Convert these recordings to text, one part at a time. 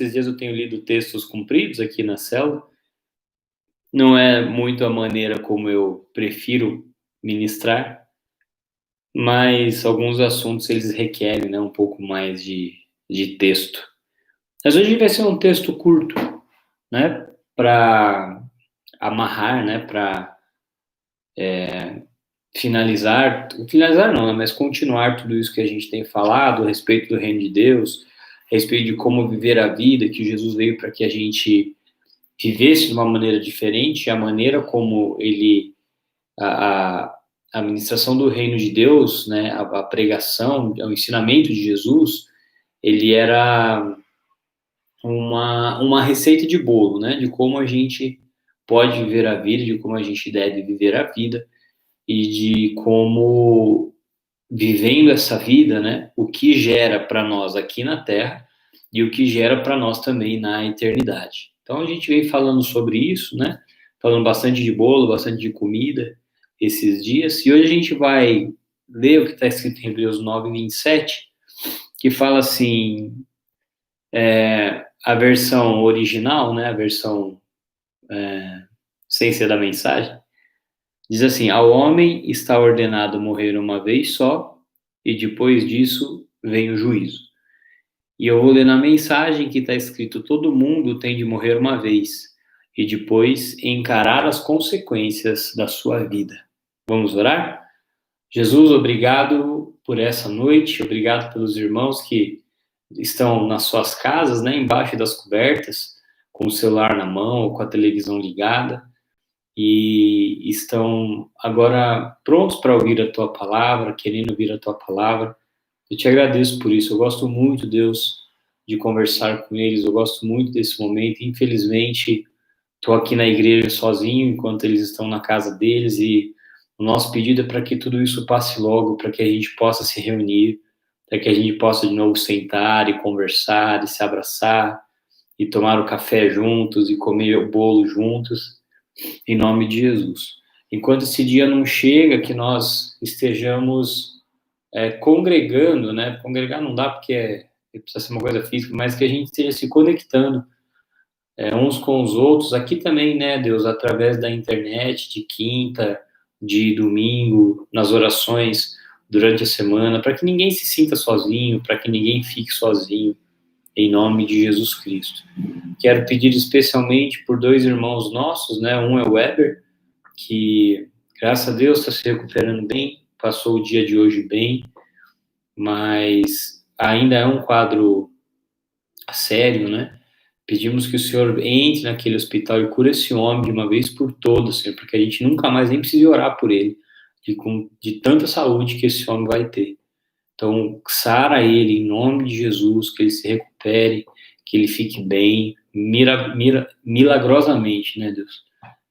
Esses dias eu tenho lido textos compridos aqui na célula. Não é muito a maneira como eu prefiro ministrar, mas alguns assuntos eles requerem, né, um pouco mais de texto. Mas hoje vai ser um texto curto, né, para amarrar, né, para finalizar não, né, mas continuar tudo isso que a gente tem falado a respeito do reino de Deus, a respeito de como viver a vida, que Jesus veio para que a gente vivesse de uma maneira diferente, a maneira como a administração do reino de Deus, né, a pregação, o ensinamento de Jesus, ele era uma receita de bolo, né, de como a gente pode viver a vida, de como a gente deve viver a vida e de como vivendo essa vida, né, o que gera para nós aqui na Terra e o que gera para nós também na eternidade. Então a gente vem falando sobre isso, né, falando bastante de bolo, bastante de comida esses dias, e hoje a gente vai ler o que está escrito em Hebreus 9:27, que fala assim, a versão original, né, a versão sem ser da mensagem, diz assim: ao homem está ordenado morrer uma vez só, e depois disso vem o juízo. E eu vou ler na mensagem que está escrito: todo mundo tem de morrer uma vez, e depois encarar as consequências da sua vida. Vamos orar? Jesus, obrigado por essa noite, obrigado pelos irmãos que estão nas suas casas, né, embaixo das cobertas, com o celular na mão ou com a televisão ligada, e estão agora prontos para ouvir a tua palavra, querendo ouvir a tua palavra. Eu te agradeço por isso. Eu gosto muito, Deus, de conversar com eles. Eu gosto muito desse momento. Infelizmente, estou aqui na igreja sozinho, enquanto eles estão na casa deles, e o nosso pedido é para que tudo isso passe logo, para que a gente possa se reunir, para que a gente possa de novo sentar e conversar, e se abraçar, e tomar o café juntos, e comer o bolo juntos, em nome de Jesus. Enquanto esse dia não chega, que nós estejamos congregando, né? Congregar não dá porque precisa ser uma coisa física, mas que a gente esteja se conectando uns com os outros, aqui também, né, Deus, através da internet, de quinta, de domingo, nas orações durante a semana, para que ninguém se sinta sozinho, para que ninguém fique sozinho, em nome de Jesus Cristo. Quero pedir especialmente por dois irmãos nossos, né, um é o Weber, que, graças a Deus, está se recuperando bem, passou o dia de hoje bem, mas ainda é um quadro sério, né? Pedimos que o Senhor entre naquele hospital e cure esse homem de uma vez por todas, Senhor, porque a gente nunca mais nem precisa orar por ele, de tanta saúde que esse homem vai ter. Então, sara ele em nome de Jesus, que ele se recupere, que ele fique bem, milagrosamente, né, Deus?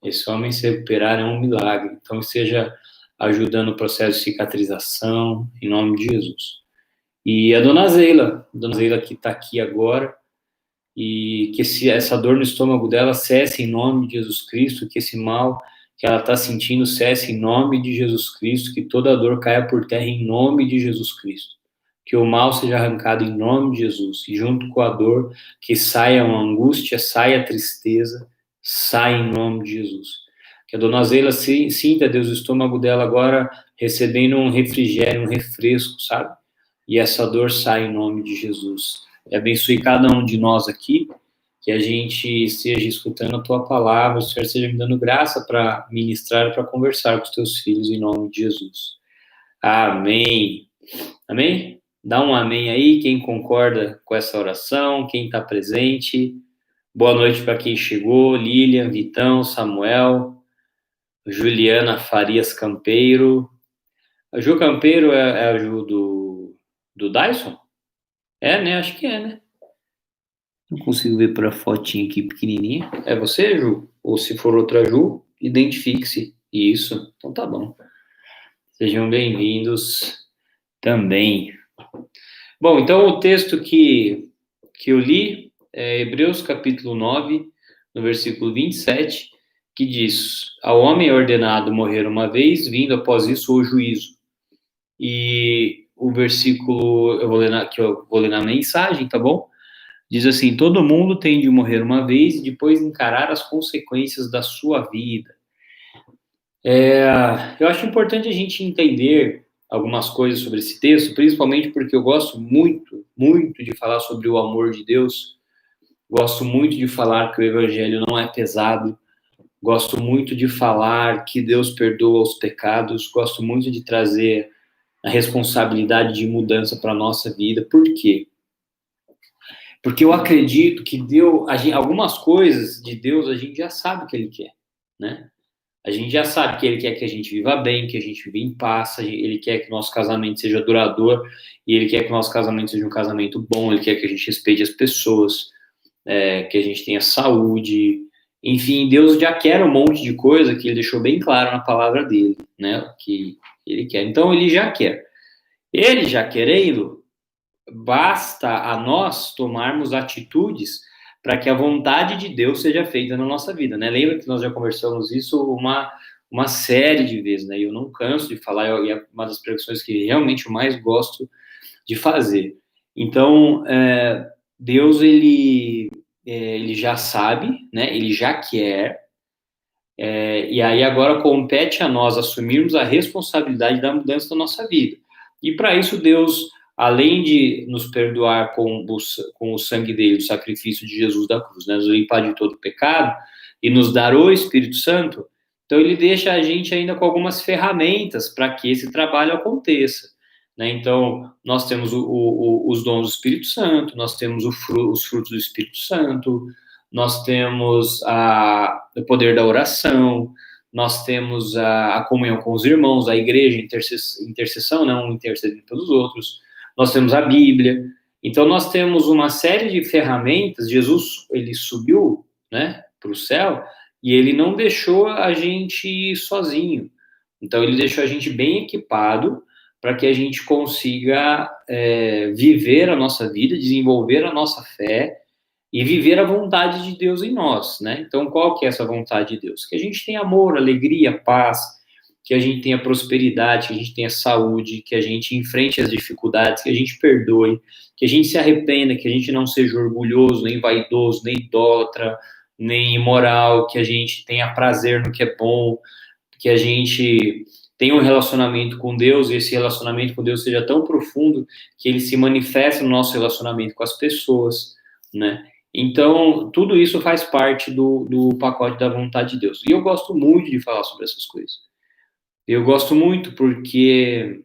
Esse homem se recuperar é um milagre. Então, esteja ajudando o processo de cicatrização, em nome de Jesus. E a dona Zeila que está aqui agora, e que essa dor no estômago dela cesse em nome de Jesus Cristo, que esse mal que ela está sentindo cesse em nome de Jesus Cristo, que toda dor caia por terra em nome de Jesus Cristo, que o mal seja arrancado em nome de Jesus, e junto com a dor, que saia uma angústia, saia a tristeza, saia em nome de Jesus. Que a dona Zeila sinta, Deus, o estômago dela agora recebendo um refrigério, um refresco, sabe? E essa dor saia em nome de Jesus. E abençoe cada um de nós aqui, que a gente esteja escutando a tua palavra, o Senhor esteja me dando graça para ministrar, para conversar com os teus filhos, em nome de Jesus. Amém. Amém? Dá um amém aí, quem concorda com essa oração, quem está presente. Boa noite para quem chegou, Lilian, Vitão, Samuel, Juliana Farias Campeiro. A Ju Campeiro é a Ju do Dyson? É, né? Acho que é, né? Não consigo ver por a fotinha aqui pequenininha. É você, Ju? Ou se for outra Ju, identifique-se. Isso, então tá bom. Sejam bem-vindos também. Bom, então o texto que eu li é Hebreus capítulo 9, no versículo 27, que diz: ao homem é ordenado morrer uma vez, vindo após isso o juízo. E o versículo, que eu vou ler na mensagem, tá bom? Diz assim: todo mundo tem de morrer uma vez e depois encarar as consequências da sua vida. Eu acho importante a gente entender algumas coisas sobre esse texto, principalmente porque eu gosto muito, muito de falar sobre o amor de Deus, gosto muito de falar que o evangelho não é pesado, gosto muito de falar que Deus perdoa os pecados, gosto muito de trazer a responsabilidade de mudança para a nossa vida. Por quê? Porque eu acredito que algumas coisas de Deus a gente já sabe o que Ele quer, né? A gente já sabe que Ele quer que a gente viva bem, que a gente viva em paz, Ele quer que nosso casamento seja duradouro, e Ele quer que nosso casamento seja um casamento bom, Ele quer que a gente respeite as pessoas, que a gente tenha saúde. Enfim, Deus já quer um monte de coisa que Ele deixou bem claro na palavra dele, né? Que Ele quer. Então, Ele já quer. Ele já querendo, basta a nós tomarmos atitudes para que a vontade de Deus seja feita na nossa vida, né? Lembra que nós já conversamos isso uma série de vezes, né? Eu não canso de falar, e é uma das pregações que realmente eu mais gosto de fazer. Então, Deus, ele já sabe, né? Ele já quer, e aí agora compete a nós assumirmos a responsabilidade da mudança da nossa vida. E para isso Deus, além de nos perdoar com o sangue dele, o sacrifício de Jesus da cruz, né, nos limpar de todo pecado e nos dar o Espírito Santo, então ele deixa a gente ainda com algumas ferramentas para que esse trabalho aconteça. Né? Então, nós temos os dons do Espírito Santo, nós temos os frutos do Espírito Santo, nós temos o poder da oração, nós temos a comunhão com os irmãos, a igreja, intercessão, não intercedendo pelos outros, nós temos a Bíblia. Então, nós temos uma série de ferramentas. Jesus, ele subiu, né, para o céu, e ele não deixou a gente sozinho. Então, ele deixou a gente bem equipado para que a gente consiga viver a nossa vida, desenvolver a nossa fé, e viver a vontade de Deus em nós, né? Então, qual que é essa vontade de Deus? Que a gente tenha amor, alegria, paz, que a gente tenha prosperidade, que a gente tenha saúde, que a gente enfrente as dificuldades, que a gente perdoe, que a gente se arrependa, que a gente não seja orgulhoso, nem vaidoso, nem idólatra, nem imoral, que a gente tenha prazer no que é bom, que a gente tenha um relacionamento com Deus, e esse relacionamento com Deus seja tão profundo que ele se manifeste no nosso relacionamento com as pessoas, né? Então, tudo isso faz parte do pacote da vontade de Deus. E eu gosto muito de falar sobre essas coisas. Eu gosto muito porque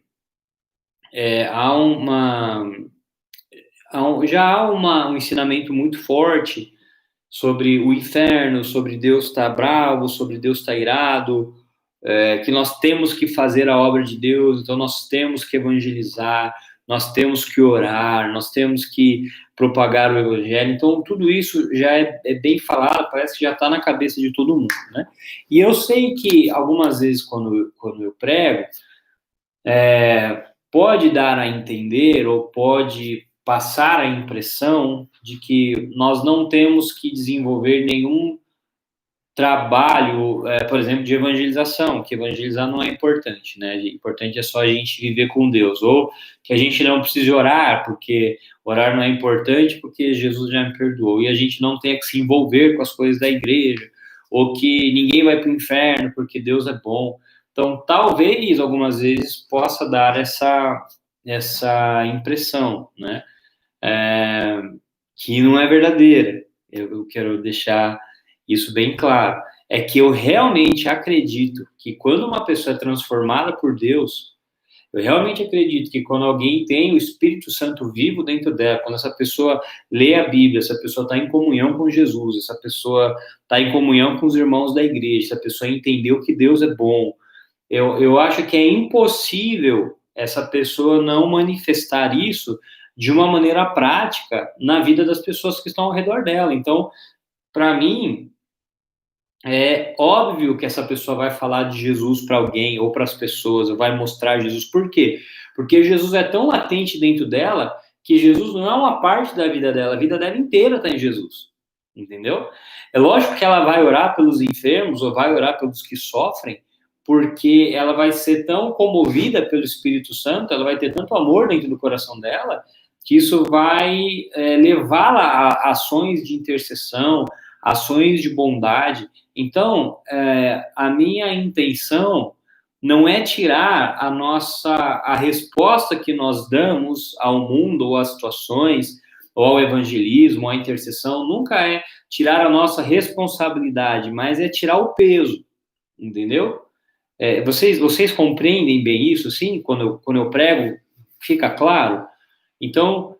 já há um ensinamento muito forte sobre o inferno, sobre Deus estar bravo, sobre Deus estar irado, que nós temos que fazer a obra de Deus, então nós temos que evangelizar, nós temos que orar, nós temos que propagar o evangelho. Então, tudo isso já é bem falado, parece que já está na cabeça de todo mundo, né? E eu sei que algumas vezes, quando eu prego, pode dar a entender ou pode passar a impressão de que nós não temos que desenvolver nenhum trabalho, por exemplo, de evangelização, que evangelizar não é importante, né? O importante é só a gente viver com Deus, ou que a gente não precise orar, porque orar não é importante, porque Jesus já me perdoou, e a gente não tem que se envolver com as coisas da igreja, ou que ninguém vai para o inferno, porque Deus é bom. Então, talvez, algumas vezes, possa dar essa impressão, né? Que não é verdadeira. Eu quero deixar isso bem claro. É que eu realmente acredito que quando uma pessoa é transformada por Deus, eu realmente acredito que quando alguém tem o Espírito Santo vivo dentro dela, quando essa pessoa lê a Bíblia, essa pessoa está em comunhão com Jesus, essa pessoa está em comunhão com os irmãos da igreja, essa pessoa entendeu que Deus é bom, eu acho que é impossível essa pessoa não manifestar isso de uma maneira prática na vida das pessoas que estão ao redor dela. Então, para mim, é óbvio que essa pessoa vai falar de Jesus para alguém ou para as pessoas, ou vai mostrar Jesus. Por quê? Porque Jesus é tão latente dentro dela que Jesus não é uma parte da vida dela, a vida dela inteira está em Jesus. Entendeu? É lógico que ela vai orar pelos enfermos ou vai orar pelos que sofrem, porque ela vai ser tão comovida pelo Espírito Santo, ela vai ter tanto amor dentro do coração dela, que isso vai levá-la a ações de intercessão, ações de bondade. Então, a minha intenção não é tirar a resposta que nós damos ao mundo, ou às situações, ou ao evangelismo, ou à intercessão, nunca é tirar a nossa responsabilidade, mas é tirar o peso, entendeu? Vocês compreendem bem isso, sim? Quando eu prego, fica claro? Então,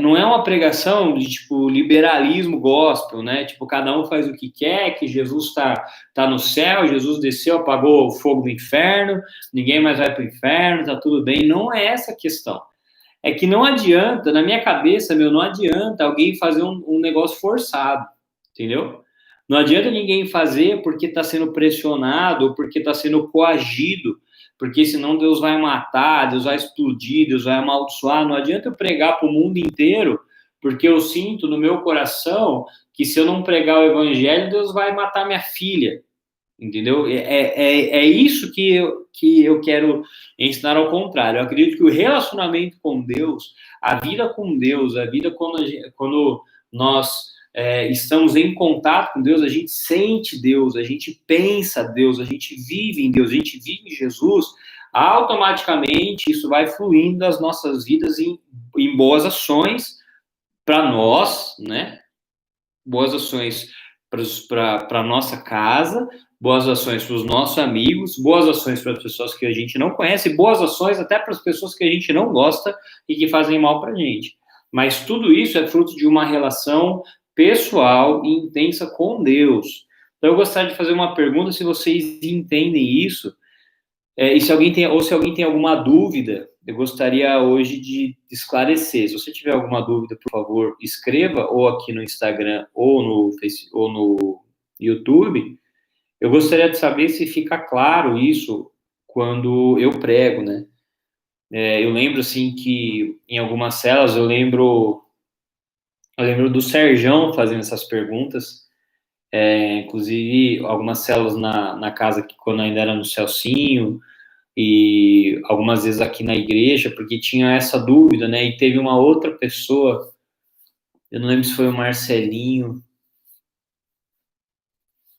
não é uma pregação de, tipo, liberalismo gospel, né? Tipo, cada um faz o que quer, que Jesus tá no céu, Jesus desceu, apagou o fogo do inferno, ninguém mais vai para o inferno, tá tudo bem. Não é essa a questão. É que não adianta, na minha cabeça, não adianta alguém fazer um negócio forçado, entendeu? Não adianta ninguém fazer porque está sendo pressionado, ou porque está sendo coagido, porque senão Deus vai matar, Deus vai explodir, Deus vai amaldiçoar. Não adianta eu pregar para o mundo inteiro, porque eu sinto no meu coração que se eu não pregar o evangelho, Deus vai matar minha filha, entendeu? É isso que eu quero ensinar ao contrário. Eu acredito que o relacionamento com Deus, a vida com Deus, a vida quando nós estamos em contato com Deus, a gente sente Deus, a gente pensa Deus, a gente vive em Deus, a gente vive em Jesus, automaticamente isso vai fluindo das nossas vidas em boas ações para nós, né? Boas ações para a nossa casa, boas ações para os nossos amigos, boas ações para as pessoas que a gente não conhece, boas ações até para as pessoas que a gente não gosta e que fazem mal para a gente. Mas tudo isso é fruto de uma relação pessoal e intensa com Deus. Então, eu gostaria de fazer uma pergunta, se vocês entendem isso, e se alguém tem alguma dúvida, eu gostaria hoje de esclarecer. Se você tiver alguma dúvida, por favor, escreva, ou aqui no Instagram, ou no YouTube. Eu gostaria de saber se fica claro isso quando eu prego, né? Eu lembro, assim, que em algumas celas, eu lembro do Serjão fazendo essas perguntas, inclusive algumas celas na casa, que quando ainda era no Celcinho, e algumas vezes aqui na igreja, porque tinha essa dúvida, né? E teve uma outra pessoa, eu não lembro se foi o Marcelinho,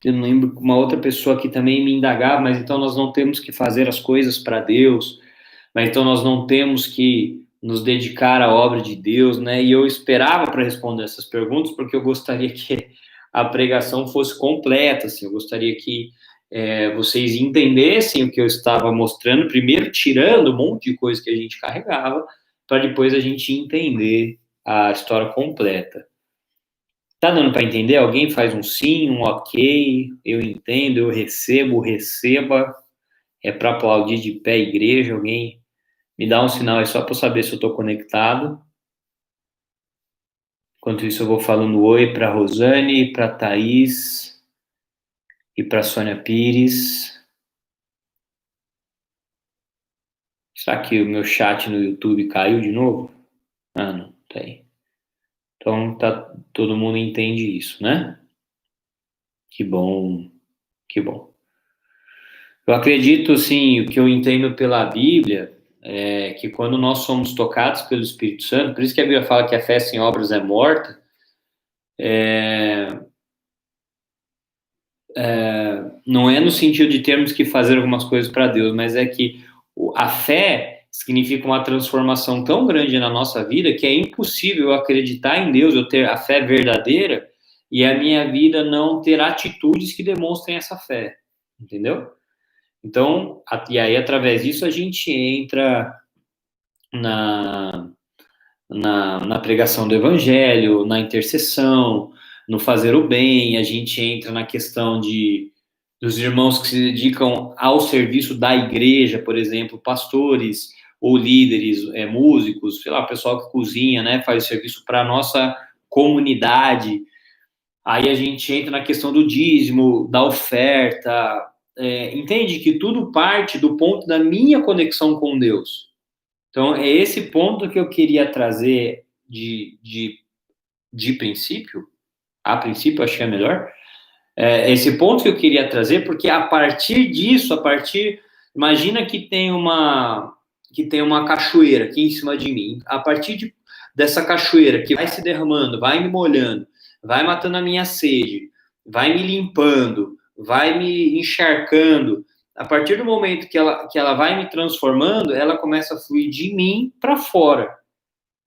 eu não lembro, uma outra pessoa que também me indagava, mas então nós não temos que fazer as coisas para Deus, mas então nós não temos que nos dedicar à obra de Deus, né? E eu esperava para responder essas perguntas, porque eu gostaria que a pregação fosse completa, assim, eu gostaria que vocês entendessem o que eu estava mostrando, primeiro tirando um monte de coisa que a gente carregava, para depois a gente entender a história completa. Tá dando para entender? Alguém faz um sim, um ok, eu entendo, eu recebo, receba, é para aplaudir de pé, igreja, alguém me dá um sinal, é só para eu saber se eu estou conectado. Enquanto isso, eu vou falando oi para Rosane, para Thaís e para Sônia Pires. Será que o meu chat no YouTube caiu de novo? Ah, não, tá aí. Então, todo mundo entende isso, né? Que bom, que bom. Eu acredito, sim, o que eu entendo pela Bíblia é que quando nós somos tocados pelo Espírito Santo, por isso que a Bíblia fala que a fé sem obras é morta, não é no sentido de termos que fazer algumas coisas para Deus, mas é que a fé significa uma transformação tão grande na nossa vida que é impossível eu acreditar em Deus, eu ter a fé verdadeira e a minha vida não ter atitudes que demonstrem essa fé, entendeu? Então, e aí através disso a gente entra na pregação do evangelho, na intercessão, no fazer o bem, a gente entra na questão dos irmãos que se dedicam ao serviço da igreja, por exemplo, pastores ou líderes, músicos, sei lá, pessoal que cozinha, né, faz serviço para a nossa comunidade. Aí a gente entra na questão do dízimo, da oferta, entende que tudo parte do ponto da minha conexão com Deus. Então, é esse ponto que eu queria trazer de princípio, a princípio, acho que é melhor, esse ponto que eu queria trazer, porque a partir disso, imagina que tem uma cachoeira aqui em cima de mim, a partir dessa cachoeira que vai se derramando, vai me molhando, vai matando a minha sede, vai me limpando, vai me encharcando, a partir do momento que ela vai me transformando, ela começa a fluir de mim para fora,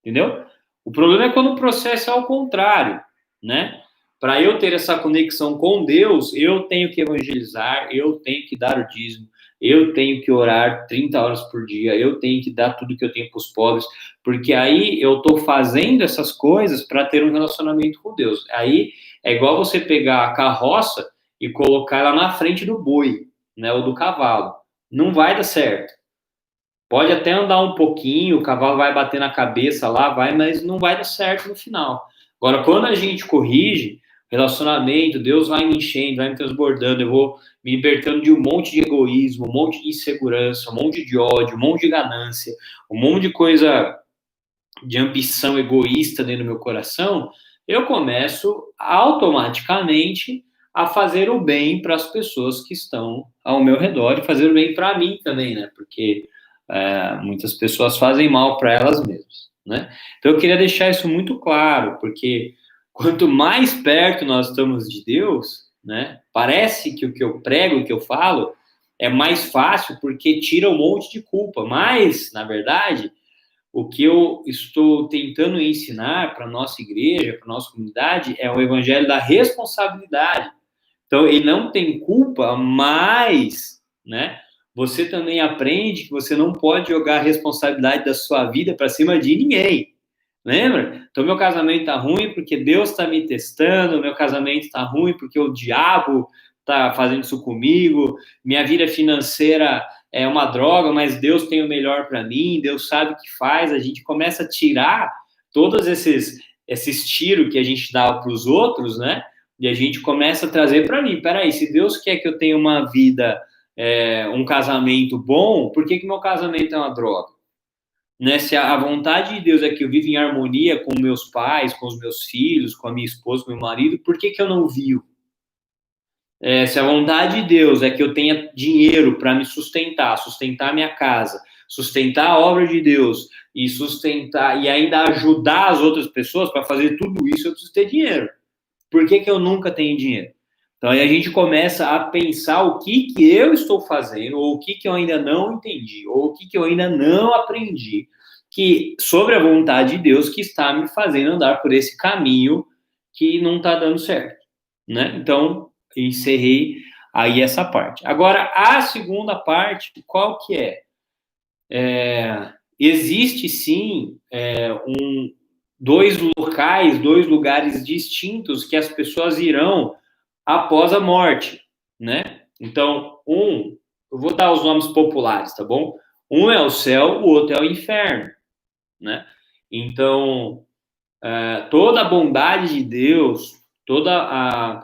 entendeu? O problema é quando o processo é ao contrário, né? Para eu ter essa conexão com Deus, eu tenho que evangelizar, eu tenho que dar o dízimo, eu tenho que orar 30 horas por dia, eu tenho que dar tudo que eu tenho para os pobres, porque aí eu estou fazendo essas coisas para ter um relacionamento com Deus. Aí é igual você pegar a carroça e colocar ela na frente do boi, né, ou do cavalo. Não vai dar certo. Pode até andar um pouquinho, o cavalo vai bater na cabeça lá, vai, mas não vai dar certo no final. Agora, quando a gente corrige relacionamento, Deus vai me enchendo, vai me transbordando, eu vou me libertando de um monte de egoísmo, um monte de insegurança, um monte de ódio, um monte de ganância, um monte de coisa de ambição egoísta dentro do meu coração, eu começo automaticamente a fazer o bem para as pessoas que estão ao meu redor e fazer o bem para mim também, né? Porque muitas pessoas fazem mal para elas mesmas, né? Então eu queria deixar isso muito claro, porque quanto mais perto nós estamos de Deus, né? Parece que o que eu prego, o que eu falo, é mais fácil porque tira um monte de culpa, mas, na verdade, o que eu estou tentando ensinar para a nossa igreja, para a nossa comunidade, é o evangelho da responsabilidade. Então, ele não tem culpa, mas, né, você também aprende que você não pode jogar a responsabilidade da sua vida para cima de ninguém. Lembra? Então, meu casamento está ruim porque Deus está me testando, meu casamento está ruim porque o diabo está fazendo isso comigo, minha vida financeira é uma droga, mas Deus tem o melhor para mim, Deus sabe o que faz. A gente começa a tirar todos esses tiros que a gente dá para os outros, né? E a gente começa a trazer para mim. Peraí, se Deus quer que eu tenha uma vida, um casamento bom, por que meu casamento é uma droga? Né? Se a vontade de Deus é que eu viva em harmonia com meus pais, com os meus filhos, com a minha esposa, com o meu marido, por que eu não vivo? Se a vontade de Deus é que eu tenha dinheiro para me sustentar a minha casa, sustentar a obra de Deus e sustentar e ainda ajudar as outras pessoas, para fazer tudo isso eu preciso ter dinheiro. Por que eu nunca tenho dinheiro? Então aí a gente começa a pensar o que eu estou fazendo, ou o que eu ainda não entendi, ou o que eu ainda não aprendi, que sobre a vontade de Deus que está me fazendo andar por esse caminho que não está dando certo, né? Então, encerrei aí essa parte. Agora, a segunda parte, qual que é? Existe sim dois lugares distintos que as pessoas irão após a morte, né? Então, eu vou dar os nomes populares, tá bom? Um é o céu, o outro é o inferno, né? Então, toda a bondade de Deus, toda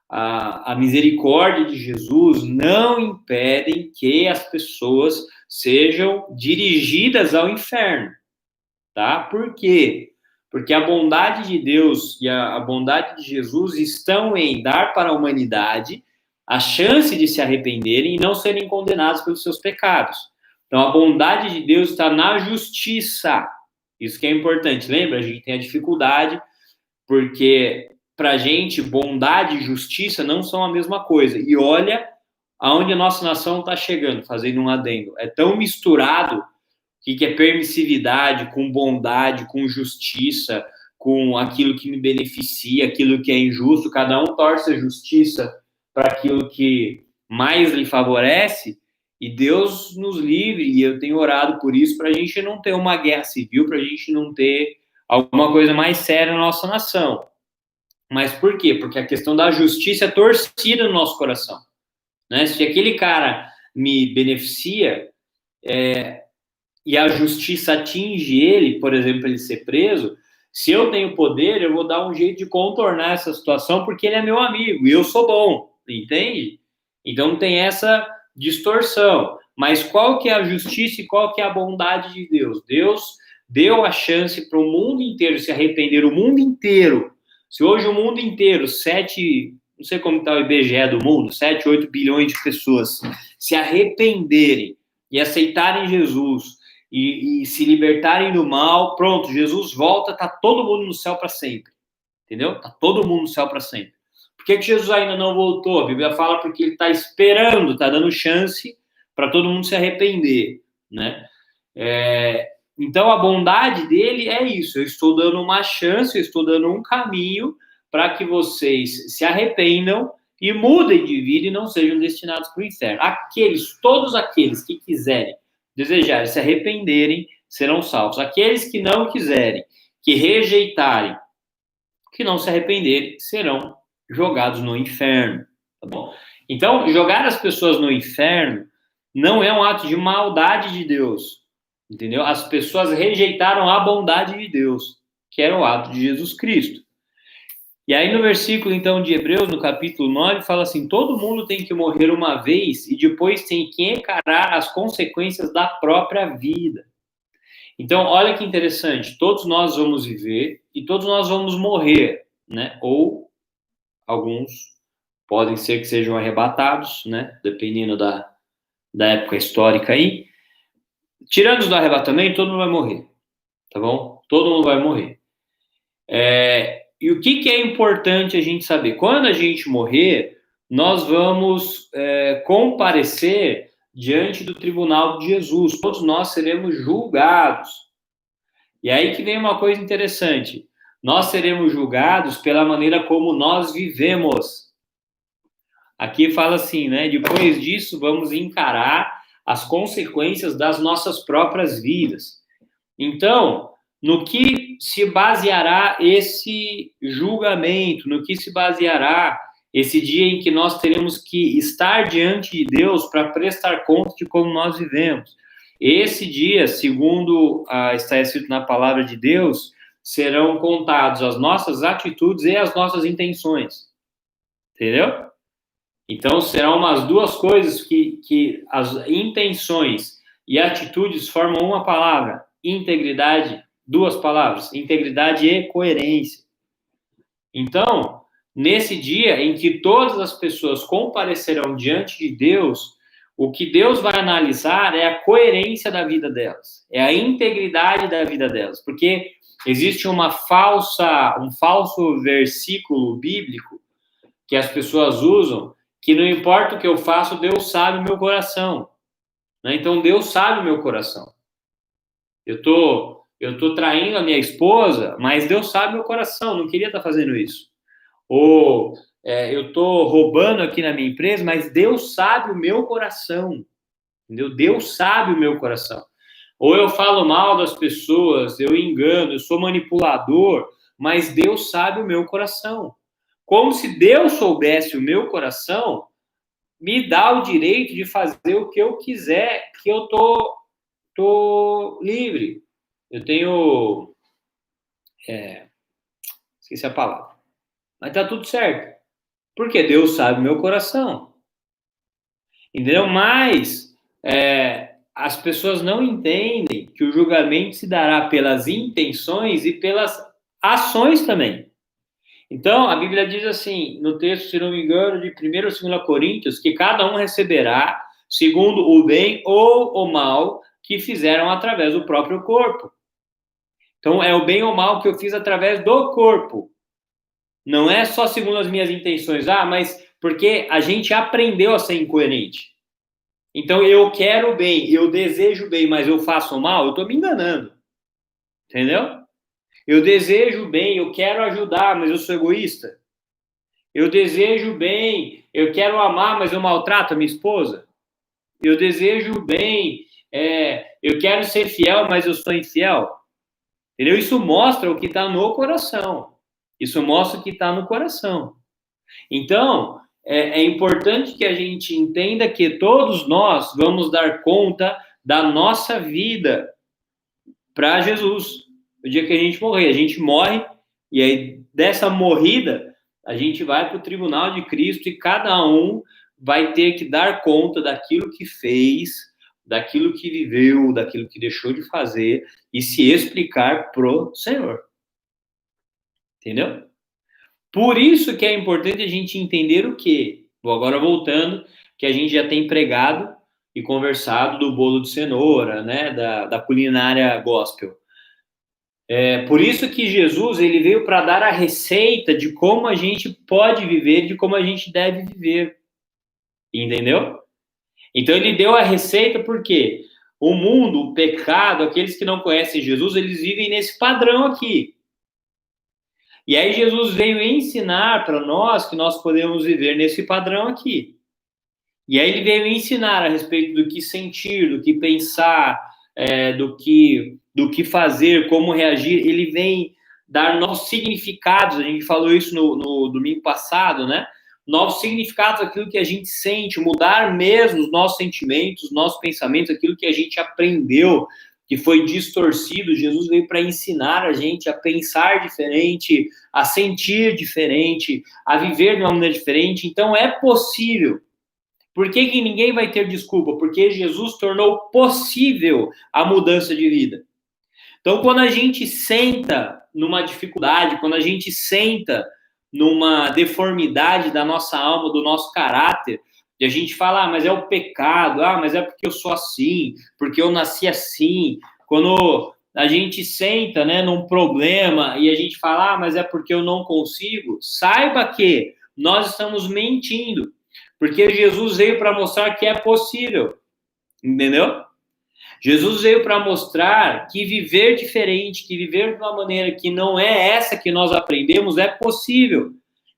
a misericórdia de Jesus não impedem que as pessoas sejam dirigidas ao inferno, tá? Por quê? Porque a bondade de Deus e a bondade de Jesus estão em dar para a humanidade a chance de se arrependerem e não serem condenados pelos seus pecados. Então, a bondade de Deus está na justiça. Isso que é importante. Lembra? A gente tem a dificuldade, porque para a gente, bondade e justiça não são a mesma coisa. E olha aonde a nossa nação está chegando, fazendo um adendo. É tão misturado o que é permissividade com bondade, com justiça, com aquilo que me beneficia, aquilo que é injusto. Cada um torce a justiça para aquilo que mais lhe favorece, e Deus nos livre, e eu tenho orado por isso, para a gente não ter uma guerra civil, para a gente não ter alguma coisa mais séria na nossa nação. Mas por quê? Porque a questão da justiça é torcida no nosso coração, né? Se aquele cara me beneficia, e a justiça atinge ele, por exemplo, ele ser preso, se eu tenho poder, eu vou dar um jeito de contornar essa situação porque ele é meu amigo e eu sou bom, entende? Então tem essa distorção. Mas qual que é a justiça e qual que é a bondade de Deus? Deus deu a chance para o mundo inteiro se arrepender, o mundo inteiro. Se hoje o mundo inteiro, não sei como está o IBGE do mundo, 7, 8 bilhões de pessoas se arrependerem e aceitarem Jesus e se libertarem do mal, pronto, Jesus volta, tá todo mundo no céu para sempre. Entendeu? Tá todo mundo no céu para sempre. Por que Jesus ainda não voltou? A Bíblia fala porque ele está esperando, está dando chance para todo mundo se arrepender, né? Então a bondade dele é isso. Eu estou dando uma chance, eu estou dando um caminho para que vocês se arrependam e mudem de vida e não sejam destinados para o inferno. Todos aqueles que quiserem, desejarem se arrependerem, serão salvos. Aqueles que não quiserem, que rejeitarem, que não se arrependerem, serão jogados no inferno, tá bom? Então, jogar as pessoas no inferno não é um ato de maldade de Deus, entendeu? As pessoas rejeitaram a bondade de Deus, que era o ato de Jesus Cristo. E aí no versículo, então, de Hebreus, no capítulo 9, fala assim, todo mundo tem que morrer uma vez e depois tem que encarar as consequências da própria vida. Então, olha que interessante, todos nós vamos viver e todos nós vamos morrer, né? Ou alguns podem ser que sejam arrebatados, né? Dependendo da época histórica aí. Tirando os do arrebatamento, todo mundo vai morrer, tá bom? Todo mundo vai morrer. E o que é importante a gente saber? Quando a gente morrer, nós vamos comparecer diante do tribunal de Jesus. Todos nós seremos julgados. E aí que vem uma coisa interessante. Nós seremos julgados pela maneira como nós vivemos. Aqui fala assim, né? Depois disso, vamos encarar as consequências das nossas próprias vidas. Então, no que se baseará esse julgamento? No que se baseará esse dia em que nós teremos que estar diante de Deus para prestar conta de como nós vivemos? Esse dia, segundo está escrito na palavra de Deus, serão contados as nossas atitudes e as nossas intenções. Entendeu? Então, serão umas duas coisas que as intenções e atitudes formam uma palavra. Integridade, duas palavras. Integridade e coerência. Então, nesse dia em que todas as pessoas comparecerão diante de Deus, o que Deus vai analisar é a coerência da vida delas, é a integridade da vida delas, porque existe um falso versículo bíblico que as pessoas usam, que não importa o que eu faço, Deus sabe o meu coração, né? Então Deus sabe o meu coração. Eu tô traindo a minha esposa, mas Deus sabe o meu coração, não queria estar fazendo isso. Ou eu estou roubando aqui na minha empresa, mas Deus sabe o meu coração, entendeu? Deus sabe o meu coração. Ou eu falo mal das pessoas, eu engano, eu sou manipulador, mas Deus sabe o meu coração. Como se Deus soubesse o meu coração, me dá o direito de fazer o que eu quiser, que eu tô livre. Eu tenho... esqueci a palavra. Mas tá tudo certo. Porque Deus sabe o meu coração. Entendeu? Mas as pessoas não entendem que o julgamento se dará pelas intenções e pelas ações também. Então, a Bíblia diz assim, no texto, se não me engano, de 1 ou 2 Coríntios, que cada um receberá segundo o bem ou o mal que fizeram através do próprio corpo. Então, é o bem ou mal que eu fiz através do corpo. Não é só segundo as minhas intenções. Mas porque a gente aprendeu a ser incoerente. Então, eu quero o bem, eu desejo o bem, mas eu faço o mal, eu estou me enganando. Entendeu? Eu desejo o bem, eu quero ajudar, mas eu sou egoísta. Eu desejo o bem, eu quero amar, mas eu maltrato a minha esposa. Eu desejo o bem, eu quero ser fiel, mas eu sou infiel. Entendeu? Isso mostra o que está no coração. Isso mostra o que está no coração. Então, é importante que a gente entenda que todos nós vamos dar conta da nossa vida para Jesus. O dia que a gente morrer, a gente morre, e aí dessa morrida, a gente vai para o tribunal de Cristo e cada um vai ter que dar conta daquilo que fez, daquilo que viveu, daquilo que deixou de fazer e se explicar pro Senhor. Entendeu? Por isso que é importante a gente entender o quê? Vou agora voltando, que a gente já tem pregado e conversado do bolo de cenoura, né, da culinária gospel. Por isso que Jesus ele veio para dar a receita de como a gente pode viver, de como a gente deve viver, entendeu? Então ele deu a receita porque o mundo, o pecado, aqueles que não conhecem Jesus, eles vivem nesse padrão aqui. E aí Jesus veio ensinar para nós que nós podemos viver nesse padrão aqui. E aí ele veio ensinar a respeito do que sentir, do que pensar, do que fazer, como reagir. Ele vem dar novos significados. A gente falou isso no domingo passado, né? Novos significados daquilo que a gente sente, mudar mesmo os nossos sentimentos, os nossos pensamentos, aquilo que a gente aprendeu, que foi distorcido. Jesus veio para ensinar a gente a pensar diferente, a sentir diferente, a viver de uma maneira diferente. Então é possível. Por que ninguém vai ter desculpa? Porque Jesus tornou possível a mudança de vida. Então, quando a gente senta numa dificuldade, quando a gente senta numa deformidade da nossa alma, do nosso caráter, e a gente fala, mas é o pecado, mas é porque eu sou assim, porque eu nasci assim. Quando a gente senta, né, num problema e a gente fala, mas é porque eu não consigo, saiba que nós estamos mentindo. Porque Jesus veio para mostrar que é possível, entendeu? Jesus veio para mostrar que viver diferente, que viver de uma maneira que não é essa que nós aprendemos, é possível.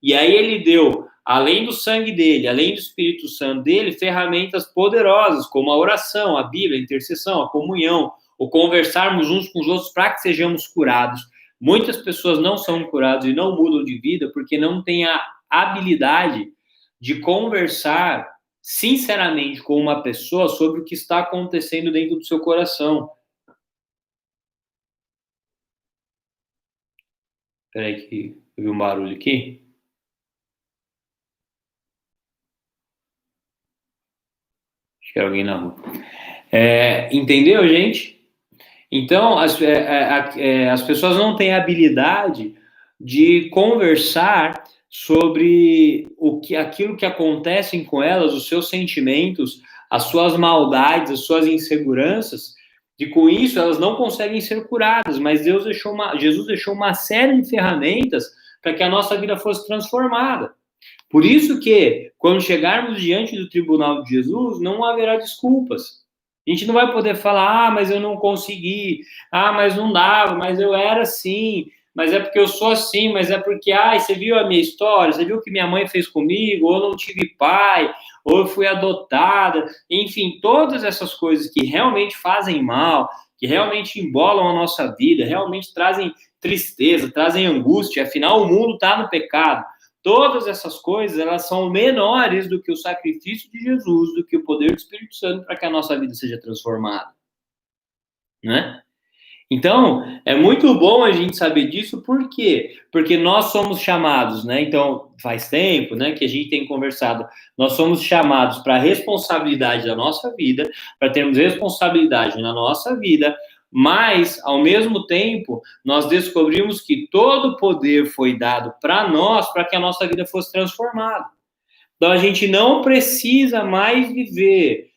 E aí ele deu, além do sangue dele, além do Espírito Santo dele, ferramentas poderosas, como a oração, a Bíblia, a intercessão, a comunhão, o conversarmos uns com os outros para que sejamos curados. Muitas pessoas não são curadas e não mudam de vida porque não têm a habilidade de conversar sinceramente com uma pessoa sobre o que está acontecendo dentro do seu coração. Espera aí que eu vi um barulho aqui. Acho que era alguém na rua. Entendeu, gente? Então, as pessoas não têm habilidade de conversar sobre aquilo que acontece com elas, os seus sentimentos, as suas maldades, as suas inseguranças, e com isso elas não conseguem ser curadas, mas Jesus deixou uma série de ferramentas para que a nossa vida fosse transformada. Por isso que, quando chegarmos diante do tribunal de Jesus, não haverá desculpas. A gente não vai poder falar, mas eu não consegui, mas não dava, mas eu era assim, mas é porque eu sou assim, mas é porque, você viu a minha história, você viu o que minha mãe fez comigo, ou eu não tive pai, ou eu fui adotada, enfim, todas essas coisas que realmente fazem mal, que realmente embolam a nossa vida, realmente trazem tristeza, trazem angústia, afinal o mundo está no pecado. Todas essas coisas, elas são menores do que o sacrifício de Jesus, do que o poder do Espírito Santo para que a nossa vida seja transformada, né? Então, é muito bom a gente saber disso, por quê? Porque nós somos chamados, né? Então, faz tempo, né, que a gente tem conversado, nós somos chamados para a responsabilidade da nossa vida, para termos responsabilidade na nossa vida, mas, ao mesmo tempo, nós descobrimos que todo o poder foi dado para nós, para que a nossa vida fosse transformada. Então, a gente não precisa mais viver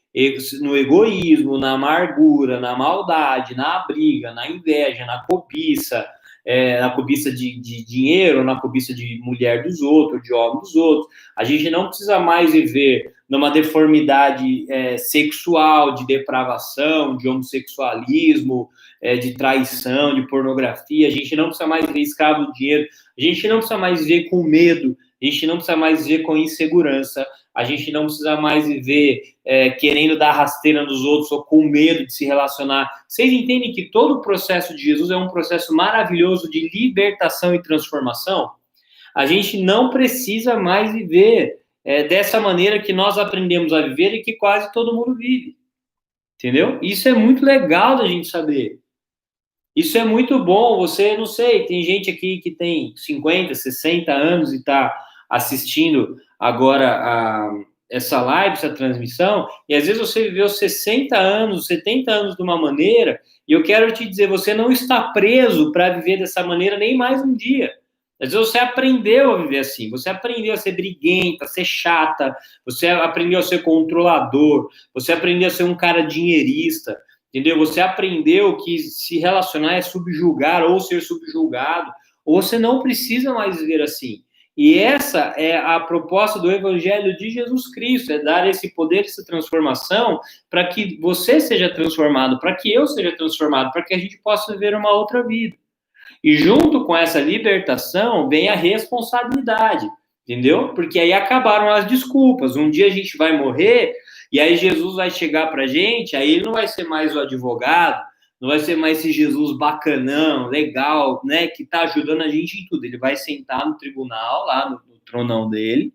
no egoísmo, na amargura, na maldade, na briga, na inveja, na cobiça de dinheiro, na cobiça de mulher dos outros, de homem dos outros. A gente não precisa mais viver numa deformidade sexual, de depravação, de homossexualismo, de traição, de pornografia. A gente não precisa mais viver escravo do dinheiro. A gente não precisa mais viver com medo. A gente não precisa mais viver com insegurança. A gente não precisa mais viver querendo dar rasteira nos outros ou com medo de se relacionar. Vocês entendem que todo o processo de Jesus é um processo maravilhoso de libertação e transformação? A gente não precisa mais viver dessa maneira que nós aprendemos a viver e que quase todo mundo vive. Entendeu? Isso é muito legal da gente saber. Isso é muito bom. Você, não sei, tem gente aqui que tem 50, 60 anos e está assistindo agora essa live, essa transmissão, e às vezes você viveu 60 anos, 70 anos de uma maneira, e eu quero te dizer, você não está preso para viver dessa maneira nem mais um dia. Às vezes você aprendeu a viver assim, você aprendeu a ser briguenta, a ser chata, você aprendeu a ser controlador, você aprendeu a ser um cara dinheirista, entendeu? Você aprendeu que se relacionar é subjugar ou ser subjugado, ou você não precisa mais viver assim. E essa é a proposta do Evangelho de Jesus Cristo, é dar esse poder, essa transformação, para que você seja transformado, para que eu seja transformado, para que a gente possa viver uma outra vida. E junto com essa libertação vem a responsabilidade, entendeu? Porque aí acabaram as desculpas. Um dia a gente vai morrer e aí Jesus vai chegar para a gente, aí ele não vai ser mais o advogado, não vai ser mais esse Jesus bacanão, legal, né, que está ajudando a gente em tudo. Ele vai sentar no tribunal, lá no tronão dele,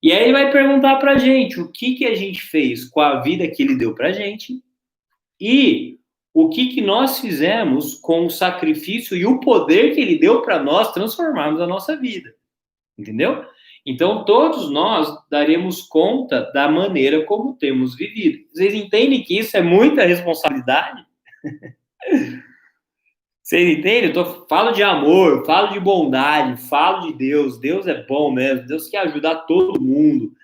e aí ele vai perguntar para a gente o que a gente fez com a vida que ele deu para a gente e o que nós fizemos com o sacrifício e o poder que ele deu para nós transformarmos a nossa vida, entendeu? Então, todos nós daremos conta da maneira como temos vivido. Vocês entendem que isso é muita responsabilidade? Vocês entendem? Falo de amor, falo de bondade, falo de Deus. Deus é bom mesmo. Deus quer ajudar todo mundo,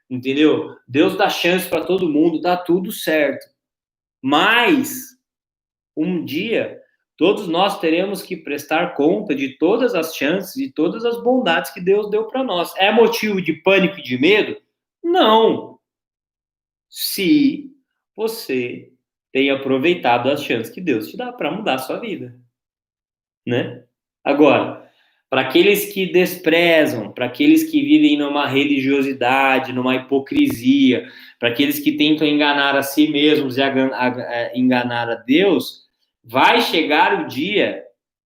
entendeu? Deus dá chance para todo mundo, dá tudo certo. Mas um dia, todos nós teremos que prestar conta de todas as chances e todas as bondades que Deus deu para nós. É motivo de pânico e de medo? Não. Se você tem aproveitado as chances que Deus te dá para mudar a sua vida, né? Agora, para aqueles que desprezam, para aqueles que vivem numa religiosidade, numa hipocrisia, para aqueles que tentam enganar a si mesmos e enganar a Deus, vai chegar o dia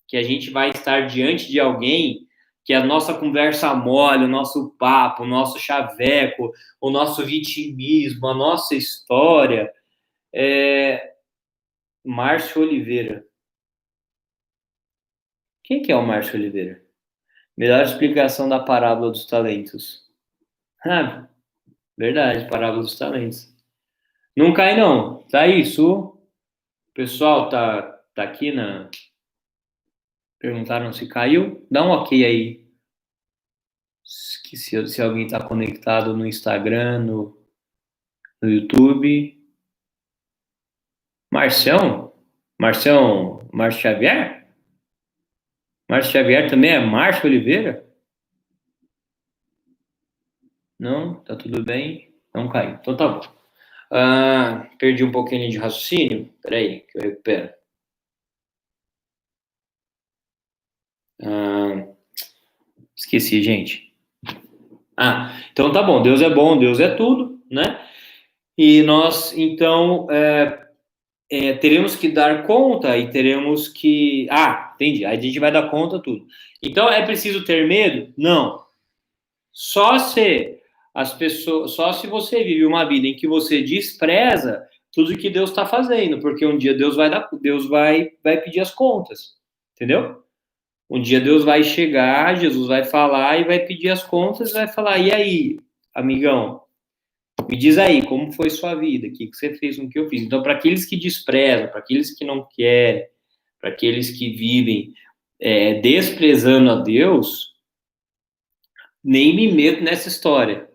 que a gente vai estar diante de alguém que a nossa conversa mole, o nosso papo, o nosso chaveco, o nosso vitimismo, a nossa história. Márcio Oliveira. Quem que é o Márcio Oliveira? Melhor explicação da parábola dos talentos. Ah, verdade, parábola dos talentos. Não cai, não. Tá isso. O pessoal tá aqui na... Perguntaram se caiu. Dá um ok aí. Se alguém tá conectado no Instagram, no YouTube. Márcio Xavier? Márcio Xavier também é Márcio Oliveira? Não, tá tudo bem. Não caiu. Então tá bom. Perdi um pouquinho de raciocínio. Peraí, que eu recupero. Esqueci, gente. Então tá bom. Deus é bom, Deus é tudo, né? E nós, então, teremos que dar conta e teremos que... entendi. Aí a gente vai dar conta tudo. Então, é preciso ter medo? Não. Só se você vive uma vida em que você despreza tudo que Deus está fazendo, porque um dia Deus vai pedir as contas, entendeu? Um dia Deus vai chegar, Jesus vai falar e vai pedir as contas e vai falar, e aí, amigão, me diz aí, como foi sua vida? O que você fez com o que eu fiz? Então, para aqueles que desprezam, para aqueles que não querem, para aqueles que vivem desprezando a Deus, nem me meto nessa história.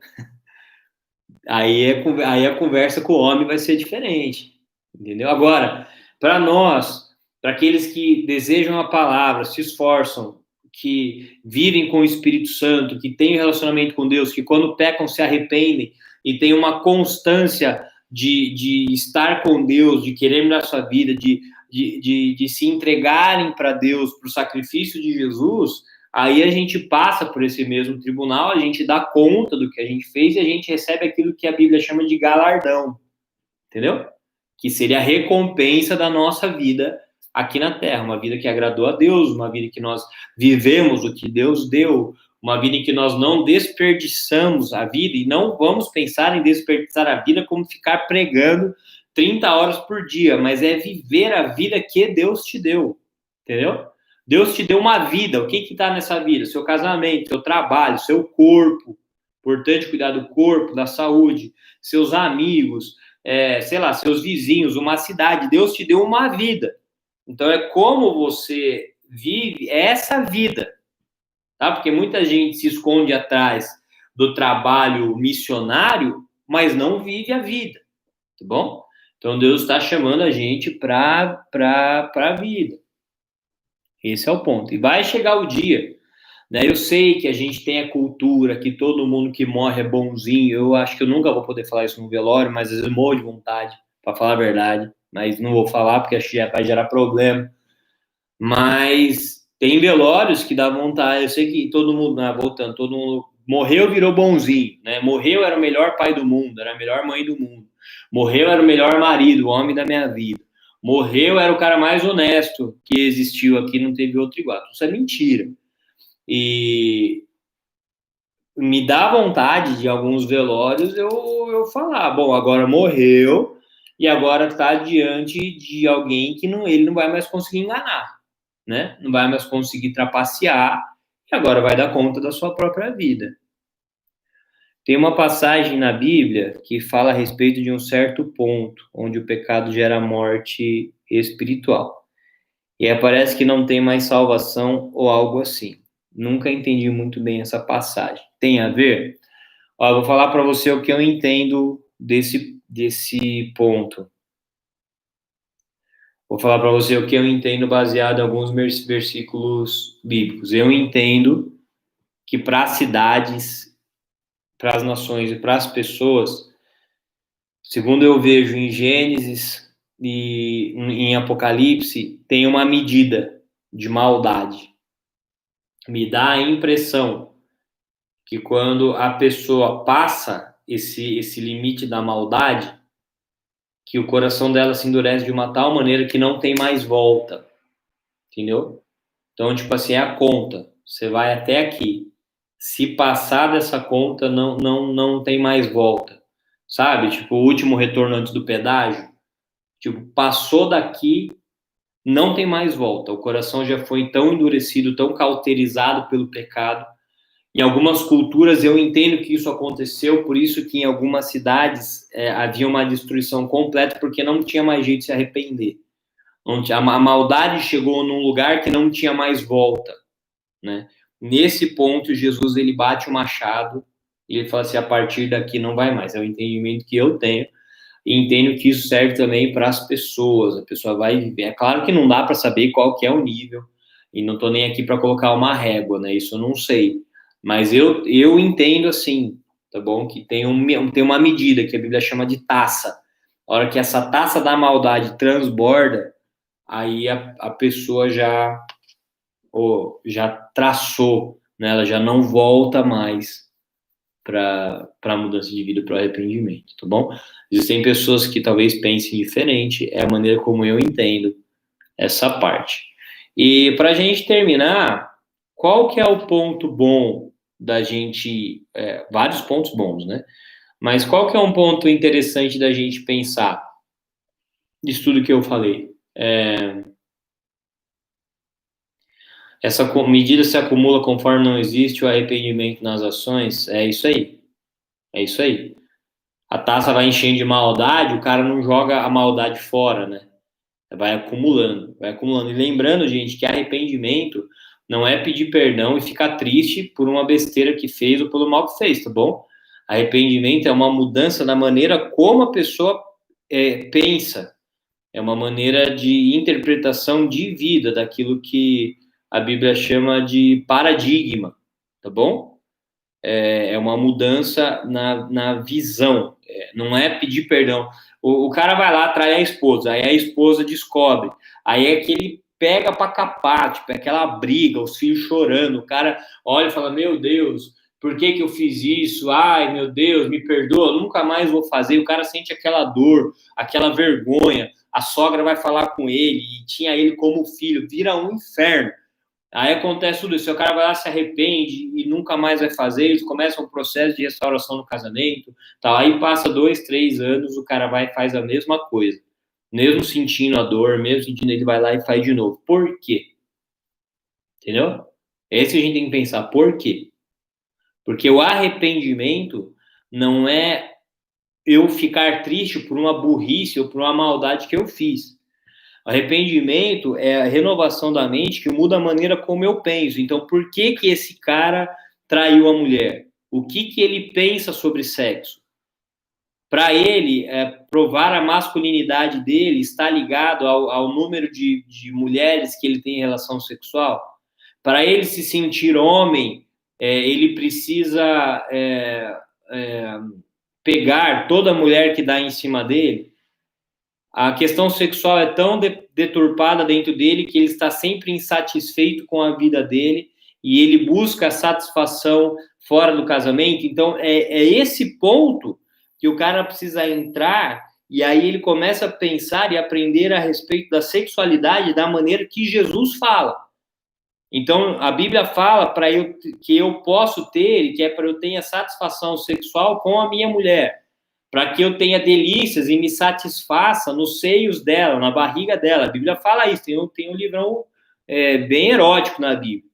Aí a conversa com o homem vai ser diferente, entendeu? Agora, para nós, para aqueles que desejam a palavra, se esforçam, que vivem com o Espírito Santo, que têm relacionamento com Deus, que quando pecam se arrependem e têm uma constância de estar com Deus, de querer mudar a sua vida, de se entregarem para Deus, para o sacrifício de Jesus, aí a gente passa por esse mesmo tribunal, a gente dá conta do que a gente fez e a gente recebe aquilo que a Bíblia chama de galardão, entendeu? Que seria a recompensa da nossa vida aqui na Terra, uma vida que agradou a Deus, uma vida que nós vivemos o que Deus deu, uma vida em que nós não desperdiçamos a vida e não vamos pensar em desperdiçar a vida como ficar pregando 30 horas por dia, mas é viver a vida que Deus te deu, entendeu? Deus te deu uma vida, o que está nessa vida? Seu casamento, seu trabalho, seu corpo, importante cuidar do corpo, da saúde, seus amigos, seus vizinhos, uma cidade. Deus te deu uma vida. Então, é como você vive essa vida. tá? Porque muita gente se esconde atrás do trabalho missionário, mas não vive a vida, tá bom? Então Deus está chamando a gente para a vida. Esse é o ponto. E vai chegar o dia, né? Eu sei que a gente tem a cultura que todo mundo que morre é bonzinho. Eu acho que eu nunca vou poder falar isso no velório, mas às vezes eu morro de vontade, para falar a verdade. Mas não vou falar porque acho que vai gerar problema. Mas tem velórios que dá vontade. Eu sei que todo mundo, voltando, todo mundo morreu, virou bonzinho, né? Morreu, era o melhor pai do mundo, era a melhor mãe do mundo. Morreu, era o melhor marido, o homem da minha vida. Morreu, era o cara mais honesto que existiu aqui, não teve outro igual. Isso é mentira. E me dá vontade de alguns velórios eu falar, bom, agora morreu e agora está diante de alguém que ele não vai mais conseguir enganar, né? Não vai mais conseguir trapacear e agora vai dar conta da sua própria vida. Tem uma passagem na Bíblia que fala a respeito de um certo ponto onde o pecado gera morte espiritual. E parece que não tem mais salvação ou algo assim. Nunca entendi muito bem essa passagem. Tem a ver? Ó, eu vou falar para você o que eu entendo desse ponto. Vou falar para você o que eu entendo baseado em alguns versículos bíblicos. Eu entendo que para as cidades, para as nações e para as pessoas, segundo eu vejo em Gênesis e em Apocalipse, tem uma medida de maldade. Me dá a impressão que quando a pessoa passa esse limite da maldade, que o coração dela se endurece de uma tal maneira que não tem mais volta, entendeu? Então, tipo assim, é a conta. Você vai até aqui. Se passar dessa conta, não tem mais volta. Sabe? Tipo, o último retorno antes do pedágio. Tipo, passou daqui, não tem mais volta. O coração já foi tão endurecido, tão cauterizado pelo pecado. Em algumas culturas eu entendo que isso aconteceu, por isso que em algumas cidades havia uma destruição completa, porque não tinha mais jeito de se arrepender. A maldade chegou num lugar que não tinha mais volta, né? Nesse ponto, Jesus ele bate o machado e ele fala assim, a partir daqui não vai mais. É o entendimento que eu tenho e entendo que isso serve também para as pessoas. A pessoa vai viver. É claro que não dá para saber qual que é o nível e não estou nem aqui para colocar uma régua, né? Isso eu não sei. Mas eu entendo assim, tá bom? Que tem uma medida que a Bíblia chama de taça. A hora que essa taça da maldade transborda, aí a pessoa já traçou, né? Ela já não volta mais para a mudança de vida, para o arrependimento, tá bom? Existem pessoas que talvez pensem diferente, é a maneira como eu entendo essa parte. E para a gente terminar, qual que é o ponto bom da gente, vários pontos bons, né? Mas qual que é um ponto interessante da gente pensar disso tudo que eu falei? Essa medida se acumula conforme não existe o arrependimento nas ações. É isso aí. É isso aí. A taça vai enchendo de maldade, o cara não joga a maldade fora, né? Vai acumulando, vai acumulando. E lembrando, gente, que arrependimento não é pedir perdão e ficar triste por uma besteira que fez ou pelo mal que fez, tá bom? Arrependimento é uma mudança na maneira como a pessoa pensa. É uma maneira de interpretação de vida daquilo que a Bíblia chama de paradigma, tá bom? É uma mudança na visão, não é pedir perdão. O cara vai lá, trai a esposa, aí a esposa descobre, aí é que ele pega para capar, tipo, é aquela briga, os filhos chorando, o cara olha e fala, meu Deus, por que que eu fiz isso? Ai, meu Deus, me perdoa, nunca mais vou fazer. O cara sente aquela dor, aquela vergonha, a sogra vai falar com ele, e tinha ele como filho, vira um inferno. Aí acontece tudo isso, o cara vai lá, se arrepende e nunca mais vai fazer, eles começam um processo de restauração no casamento, tal. Aí passa 2, 3 anos, o cara vai e faz a mesma coisa, mesmo sentindo a dor, mesmo sentindo, ele vai lá e faz de novo. Por quê? Entendeu? É isso que a gente tem que pensar, por quê? Porque o arrependimento não é eu ficar triste por uma burrice ou por uma maldade que eu fiz. Arrependimento é a renovação da mente que muda a maneira como eu penso. Então, por que que esse cara traiu a mulher? O que que ele pensa sobre sexo? Para ele, provar a masculinidade dele está ligado ao número de mulheres que ele tem em relação sexual. Para ele se sentir homem, ele precisa pegar toda mulher que dá em cima dele. A questão sexual é tão deturpada dentro dele que ele está sempre insatisfeito com a vida dele e ele busca a satisfação fora do casamento. Então, é esse ponto que o cara precisa entrar e aí ele começa a pensar e aprender a respeito da sexualidade da maneira que Jesus fala. Então, a Bíblia fala que eu posso ter, que é para eu ter satisfação sexual com a minha mulher, para que eu tenha delícias e me satisfaça nos seios dela, na barriga dela. A Bíblia fala isso, tem um livrão bem erótico na Bíblia.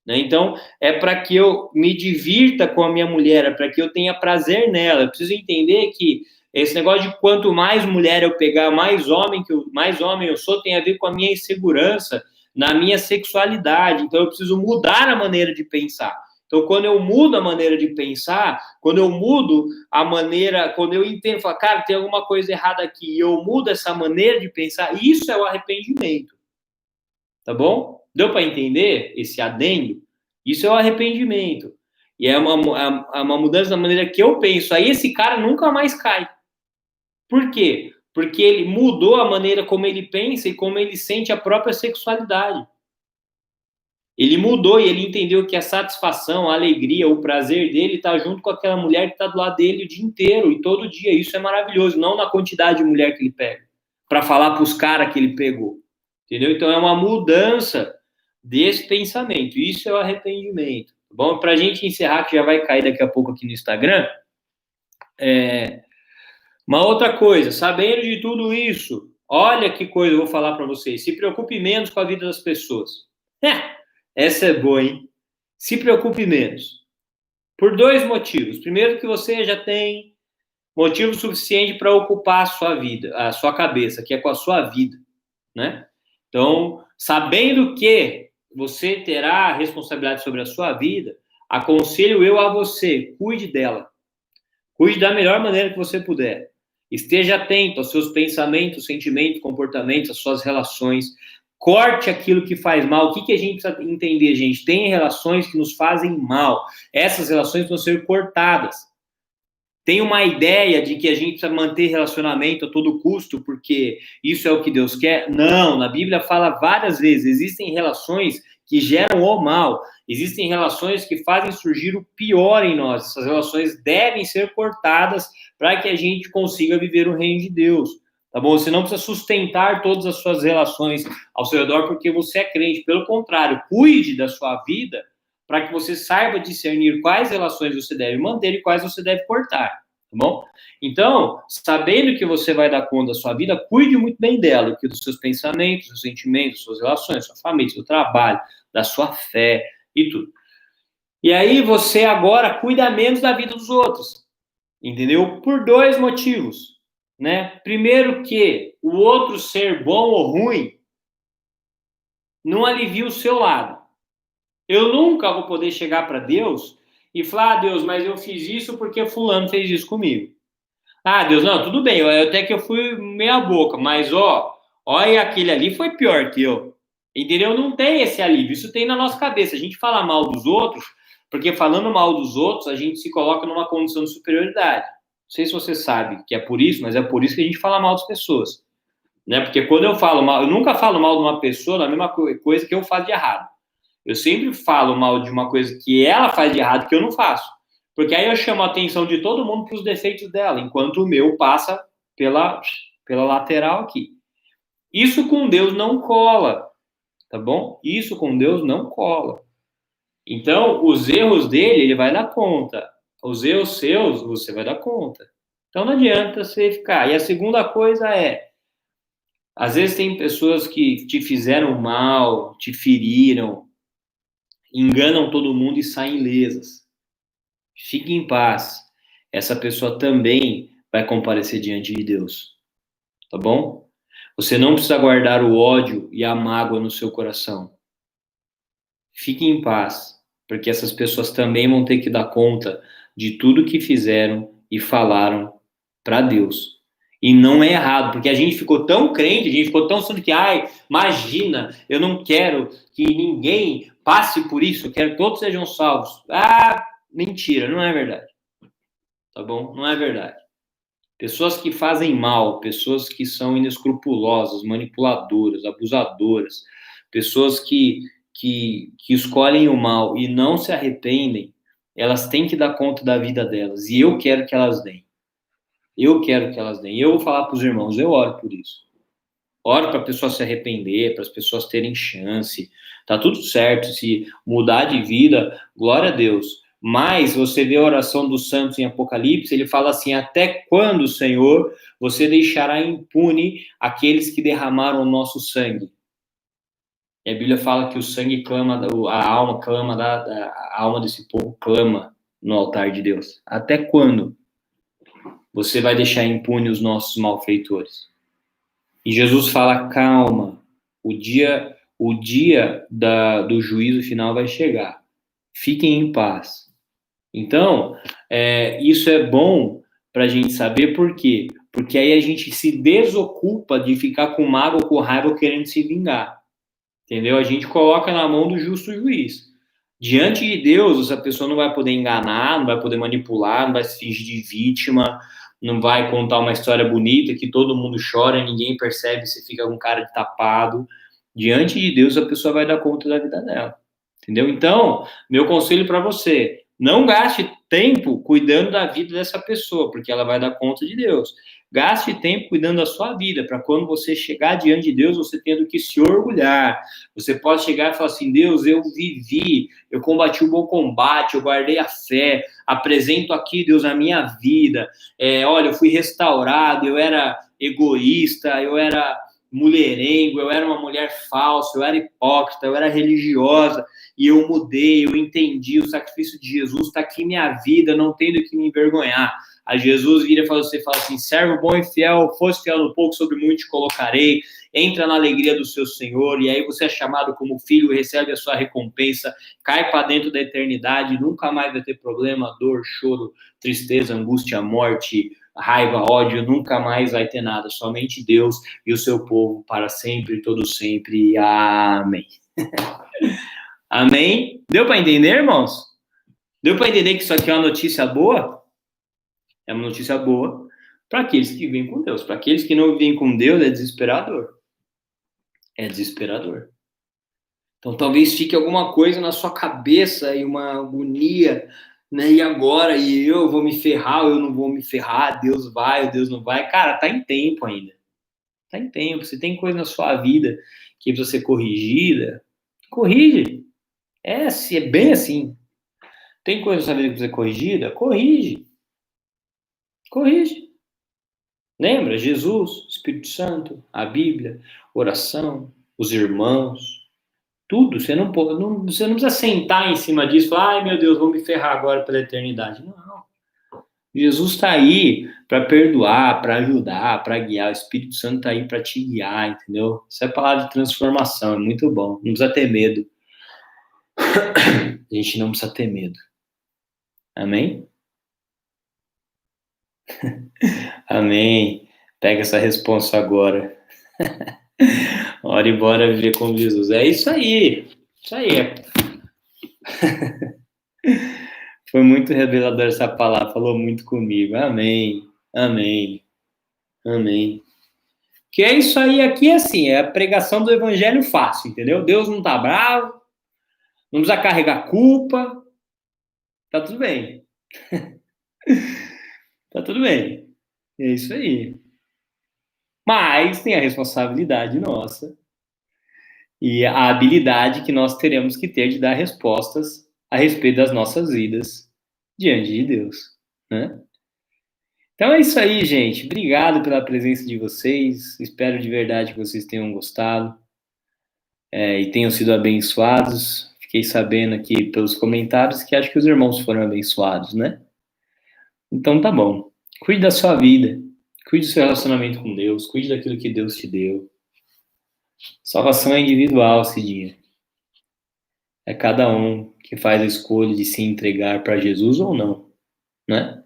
Né? Então, é para que eu me divirta com a minha mulher, é para que eu tenha prazer nela. Eu preciso entender que esse negócio de quanto mais mulher eu pegar, mais homem eu sou, tem a ver com a minha insegurança na minha sexualidade. Então, eu preciso mudar a maneira de pensar. Então, quando eu mudo a maneira de pensar, quando eu mudo a maneira, quando eu entendo, falo, cara, tem alguma coisa errada aqui, e eu mudo essa maneira de pensar, isso é o arrependimento. Tá bom? Deu para entender esse adendo? Isso é o arrependimento. E é uma mudança da maneira que eu penso. Aí esse cara nunca mais cai. Por quê? Porque ele mudou a maneira como ele pensa e como ele sente a própria sexualidade. Ele mudou e ele entendeu que a satisfação, a alegria, o prazer dele está junto com aquela mulher que está do lado dele o dia inteiro e todo dia. Isso é maravilhoso, não na quantidade de mulher que ele pega, para falar para os caras que ele pegou. Entendeu? Então é uma mudança desse pensamento. Isso é o arrependimento. Bom, para a gente encerrar, que já vai cair daqui a pouco aqui no Instagram, uma outra coisa, sabendo de tudo isso, olha que coisa eu vou falar para vocês. Se preocupe menos com a vida das pessoas. Essa é boa, hein? Se preocupe menos. Por 2 motivos. Primeiro, que você já tem motivo suficiente para ocupar a sua vida, a sua cabeça, que é com a sua vida, né? Então, sabendo que você terá responsabilidade sobre a sua vida, aconselho eu a você, cuide dela. Cuide da melhor maneira que você puder. Esteja atento aos seus pensamentos, sentimentos, comportamentos, às suas relações. Corte aquilo que faz mal. O que a gente precisa entender, gente? Tem relações que nos fazem mal. Essas relações vão ser cortadas. Tem uma ideia de que a gente precisa manter relacionamento a todo custo, porque isso é o que Deus quer? Não, na Bíblia fala várias vezes, existem relações que geram o mal, existem relações que fazem surgir o pior em nós. Essas relações devem ser cortadas para que a gente consiga viver o reino de Deus. Tá bom? Você não precisa sustentar todas as suas relações ao seu redor porque você é crente. Pelo contrário, cuide da sua vida para que você saiba discernir quais relações você deve manter e quais você deve cortar, tá bom? Então, sabendo que você vai dar conta da sua vida, cuide muito bem dela, que dos seus pensamentos, dos seus sentimentos, suas relações, sua família, seu trabalho, da sua fé e tudo. E aí você agora cuida menos da vida dos outros, entendeu? Por 2 motivos, né? Primeiro, que o outro ser bom ou ruim não alivia o seu lado. Eu nunca vou poder chegar para Deus e falar, Deus, mas eu fiz isso porque fulano fez isso comigo. Deus, não, tudo bem, até que eu fui meia boca, mas olha, aquele ali foi pior que eu. Entendeu? Não tem esse alívio, isso tem na nossa cabeça. A gente fala mal dos outros, porque falando mal dos outros, a gente se coloca numa condição de superioridade. Não sei se você sabe que é por isso, mas é por isso que a gente fala mal das pessoas. Né? Porque quando eu falo mal, eu nunca falo mal de uma pessoa na mesma coisa que eu faço de errado. Eu sempre falo mal de uma coisa que ela faz de errado que eu não faço. Porque aí eu chamo a atenção de todo mundo para os defeitos dela, enquanto o meu passa pela lateral aqui. Isso com Deus não cola, tá bom? Isso com Deus não cola. Então, os erros dele, ele vai dar conta. Os erros seus, você vai dar conta. Então, não adianta você ficar. E a segunda coisa às vezes tem pessoas que te fizeram mal, te feriram, enganam todo mundo e saem ilesas. Fique em paz. Essa pessoa também vai comparecer diante de Deus. Tá bom? Você não precisa guardar o ódio e a mágoa no seu coração. Fique em paz, porque essas pessoas também vão ter que dar conta de tudo que fizeram e falaram para Deus. E não é errado, porque a gente ficou tão crente, a gente ficou tão sendo que, ai, imagina, eu não quero que ninguém passe por isso, eu quero que todos sejam salvos. Ah, mentira, não é verdade. Tá bom? Não é verdade. Pessoas que fazem mal, pessoas que são inescrupulosas, manipuladoras, abusadoras, pessoas que escolhem o mal e não se arrependem, elas têm que dar conta da vida delas. E eu quero que elas deem. Eu quero que elas deem. Eu vou falar para os irmãos, eu oro por isso. Oro para a pessoa se arrepender, para as pessoas terem chance. Tá tudo certo. Se mudar de vida, glória a Deus. Mas você vê a oração dos santos em Apocalipse, ele fala assim: até quando, Senhor, você deixará impune aqueles que derramaram o nosso sangue? E a Bíblia fala que o sangue clama, a alma clama, a alma desse povo clama no altar de Deus. Até quando você vai deixar impune os nossos malfeitores? E Jesus fala: calma, o dia do juízo final vai chegar. Fiquem em paz. Então, isso é bom para a gente saber por quê? Porque aí a gente se desocupa de ficar com mágoa ou com raiva querendo se vingar. Entendeu? A gente coloca na mão do justo juiz. Diante de Deus, essa pessoa não vai poder enganar, não vai poder manipular, não vai se fingir de vítima, não vai contar uma história bonita que todo mundo chora, ninguém percebe, você fica com cara de tapado. Diante de Deus, a pessoa vai dar conta da vida dela. Entendeu? Então, meu conselho para você, não gaste tempo cuidando da vida dessa pessoa, porque ela vai dar conta de Deus. Gaste tempo cuidando da sua vida, para quando você chegar diante de Deus, você tenha do que se orgulhar. Você pode chegar e falar assim: Deus, eu vivi, eu combati o bom combate, eu guardei a fé, apresento aqui, Deus, a minha vida. Olha, eu fui restaurado, eu era egoísta, eu era mulherengo, eu era uma mulher falsa, eu era hipócrita, eu era religiosa, e eu mudei, eu entendi o sacrifício de Jesus, está aqui minha vida, não tenho do que me envergonhar. A Jesus vira e você fala assim: servo bom e fiel, fosse fiel no pouco, sobre muito te colocarei, entra na alegria do seu Senhor, e aí você é chamado como filho, recebe a sua recompensa, cai para dentro da eternidade, nunca mais vai ter problema, dor, choro, tristeza, angústia, morte, raiva, ódio, nunca mais vai ter nada, somente Deus e o seu povo para sempre, todo sempre. Amém. Amém? Deu para entender, irmãos? Deu para entender que isso aqui é uma notícia boa? É uma notícia boa para aqueles que vivem com Deus. Para aqueles que não vivem com Deus, é desesperador. É desesperador. Então, talvez fique alguma coisa na sua cabeça e uma agonia, né? E agora? E eu vou me ferrar, ou eu não vou me ferrar? Deus vai, ou Deus não vai? Cara, tá em tempo ainda. Tá em tempo. Se tem coisa na sua vida que precisa ser corrigida, corrige. Se é bem assim. Tem coisa na sua vida que precisa ser corrigida? Corrige. Corrige. Lembra? Jesus, Espírito Santo, a Bíblia, oração, os irmãos, tudo. Você não precisa sentar em cima disso e falar: ai meu Deus, vou me ferrar agora pela eternidade. Não. Jesus está aí para perdoar, para ajudar, para guiar. O Espírito Santo está aí para te guiar, entendeu? Isso é palavra de transformação, é muito bom. Não precisa ter medo. A gente não precisa ter medo. Amém? Amém. Pega essa responsa agora. Ora e bora viver com Jesus. É isso aí. Isso aí. Foi muito revelador essa palavra. Falou muito comigo. Amém. Amém. Amém. Que é isso aí aqui, assim, é a pregação do evangelho fácil, entendeu? Deus não tá bravo, não precisa carregar culpa. Tá tudo bem. Tá tudo bem. É isso aí. Mas tem a responsabilidade nossa e a habilidade que nós teremos que ter de dar respostas a respeito das nossas vidas diante de Deus, né? Então é isso aí, gente. Obrigado pela presença de vocês. Espero de verdade que vocês tenham gostado e tenham sido abençoados. Fiquei sabendo aqui pelos comentários que acho que os irmãos foram abençoados, né? Então tá bom. Cuide da sua vida. Cuide do seu relacionamento com Deus, cuide daquilo que Deus te deu. Salvação é individual esse dia. É cada um que faz a escolha de se entregar para Jesus ou não, né?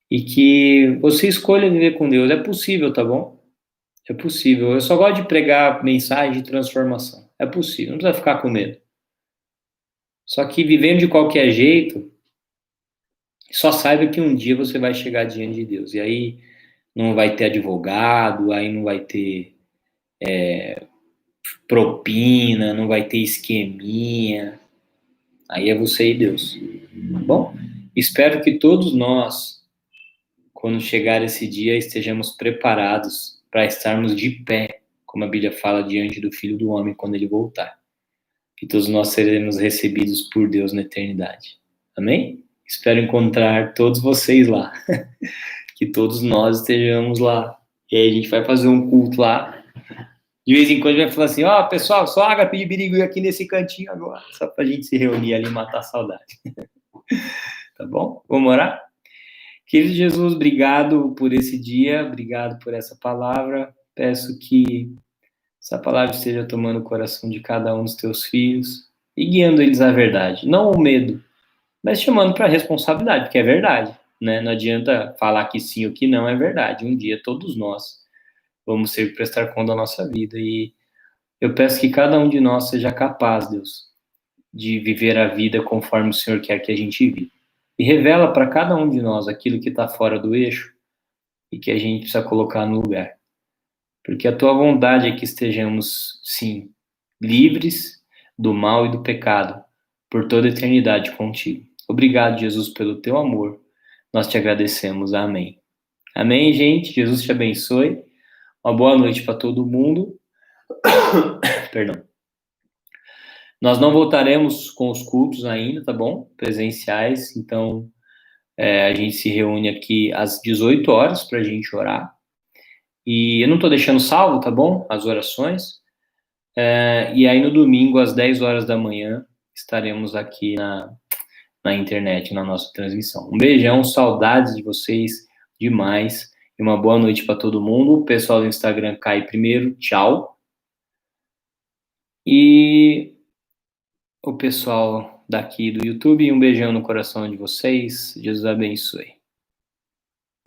E que você escolha viver com Deus. É possível, tá bom? É possível. Eu só gosto de pregar mensagem de transformação. É possível, não precisa ficar com medo. Só que vivendo de qualquer jeito, só saiba que um dia você vai chegar diante de Deus. E aí não vai ter advogado, aí não vai ter propina, não vai ter esqueminha. Aí é você e Deus. Tá bom? Espero que todos nós, quando chegar esse dia, estejamos preparados para estarmos de pé, como a Bíblia fala, diante do Filho do Homem quando ele voltar. Que todos nós seremos recebidos por Deus na eternidade. Amém? Espero encontrar todos vocês lá. Que todos nós estejamos lá. E aí a gente vai fazer um culto lá. De vez em quando a gente vai falar assim, ó, pessoal, só ágape de birigui aqui nesse cantinho agora. Só pra gente se reunir ali e matar a saudade. Tá bom? Vamos orar? Querido Jesus, obrigado por esse dia, obrigado por essa palavra. Peço que essa palavra esteja tomando o coração de cada um dos teus filhos e guiando eles à verdade. Não o medo, mas chamando para a responsabilidade, porque é verdade, né? Não adianta falar que sim ou que não, é verdade. Um dia todos nós vamos ter que prestar conta da nossa vida. E eu peço que cada um de nós seja capaz, Deus, de viver a vida conforme o Senhor quer que a gente viva. E revela para cada um de nós aquilo que está fora do eixo e que a gente precisa colocar no lugar. Porque a tua vontade é que estejamos, sim, livres do mal e do pecado por toda a eternidade contigo. Obrigado, Jesus, pelo teu amor. Nós te agradecemos. Amém. Amém, gente. Jesus te abençoe. Uma boa noite para todo mundo. Perdão. Nós não voltaremos com os cultos ainda, tá bom? Presenciais. Então, a gente se reúne aqui às 18 horas para a gente orar. E eu não estou deixando salvo, tá bom? As orações. E aí no domingo, às 10 horas da manhã, estaremos aqui na internet, na nossa transmissão. Um beijão, saudades de vocês demais. E uma boa noite para todo mundo. O pessoal do Instagram cai primeiro, tchau. E o pessoal daqui do YouTube, um beijão no coração de vocês. Jesus abençoe.